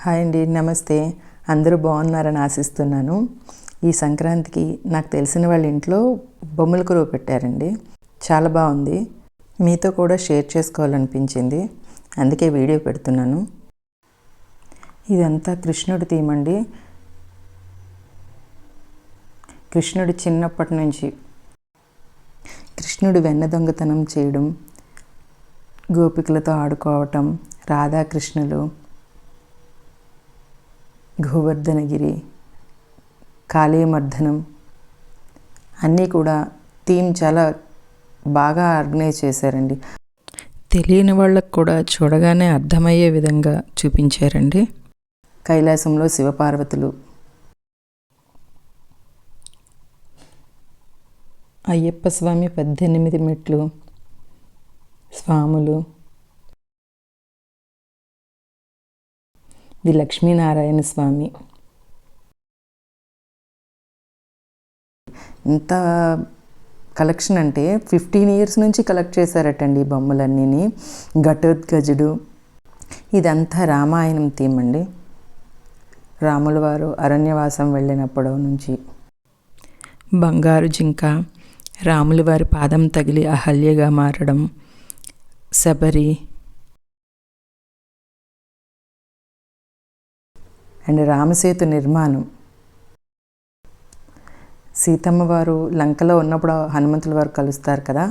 Hi అండి, నమస్తే. అందరూ బాగున్నారని ఆశిస్తున్నాను. ఈ సంక్రాంతికి నాకు తెలిసిన వాళ్ళ ఇంట్లో బొమ్మల కొలువు పెట్టారండి. చాలా బాగుంది. మీతో కూడా షేర్ చేసుకోవాలనిపించింది, అందుకే వీడియో పెడుతున్నాను. ఇదంతా కృష్ణుడి థీమ్ అండి. కృష్ణుడు చిన్నప్పటి నుంచి కృష్ణుడు వెన్న దొంగతనం చేయడం, గోపికలతో ఆడుకోవటం, రాధాకృష్ణులు, గోవర్ధనగిరి, కాళీమర్దనం అన్నీ కూడా థీమ్ చాలా బాగా ఆర్గనైజ్ చేశారండి. తెలియని వాళ్ళకు కూడా చూడగానే అర్థమయ్యే విధంగా చూపించారండి. కైలాసంలో శివపార్వతులు, అయ్యప్ప స్వామి 18 మెట్లు, స్వాములు, ది లక్ష్మీనారాయణ స్వామి. ఇంత కలెక్షన్ అంటే 15 years నుంచి కలెక్ట్ చేశారటండి ఈ బొమ్మలన్నీ. ఘటోత్కచుడు, ఇదంతా రామాయణం థీమ్ అండి. రాముల వారు అరణ్యవాసం వెళ్ళినప్పటి నుంచి. బంగారు జింక, రాముల వారి పాదం తగిలి అహల్యగా మారడం, శబరి అండ్ రామసేతు నిర్మాణం. సీతమ్మ వారు లంకలో ఉన్నప్పుడు హనుమంతుల వారు కలుస్తారు కదా,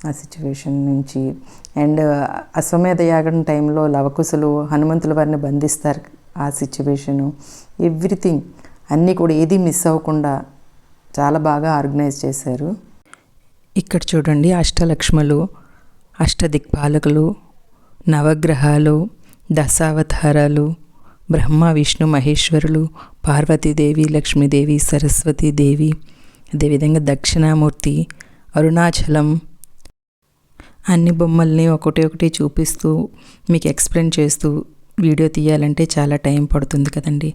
ఆ సిచ్యువేషన్ నుంచి. అండ్ అశ్వమేధ యాగం టైంలో లవకుశలు హనుమంతుల వారిని బంధిస్తారు, ఆ సిచ్యువేషను, ఎవ్రీథింగ్ అన్నీ కూడా ఏది మిస్ అవ్వకుండా చాలా బాగా ఆర్గనైజ్ చేశారు. ఇక్కడ చూడండి, అష్టలక్ష్మలు, అష్టదిక్పాలకులు, నవగ్రహాలు, దశావతారాలు, బ్రహ్మ విష్ణు మహేశ్వరులు, పార్వతీదేవి, లక్ష్మీదేవి, సరస్వతీదేవి, అదేవిధంగా దక్షిణామూర్తి, అరుణాచలం, అన్ని బొమ్మల్ని ఒకటి చూపిస్తూ మీకు ఎక్స్ప్లెయిన్ చేస్తూ వీడియో తీయాలంటే చాలా టైం పడుతుంది కదండి.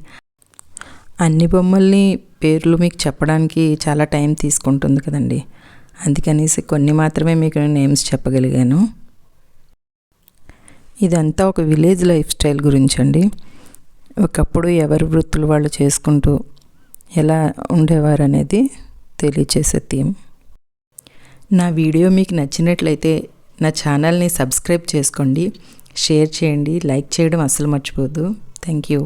అన్ని బొమ్మల్ని పేర్లు మీకు చెప్పడానికి చాలా టైం తీసుకుంటుంది కదండి. అందుకనేసి కొన్ని మాత్రమే మీకు నేమ్స్ చెప్పగలిగాను. ఇదంతా ఒక విలేజ్ లైఫ్ స్టైల్ గురించి అండి. ఒకప్పుడు ఎవరి వృత్తులు వాళ్ళు చేసుకుంటూ ఎలా ఉండేవారు అనేది తెలియచేసే థీమ్. నా వీడియో మీకు నచ్చినట్లయితే నా ఛానల్ని సబ్స్క్రైబ్ చేసుకోండి, షేర్ చేయండి, లైక్ చేయడం అస్సలు మర్చిపోద్దు. Thank you.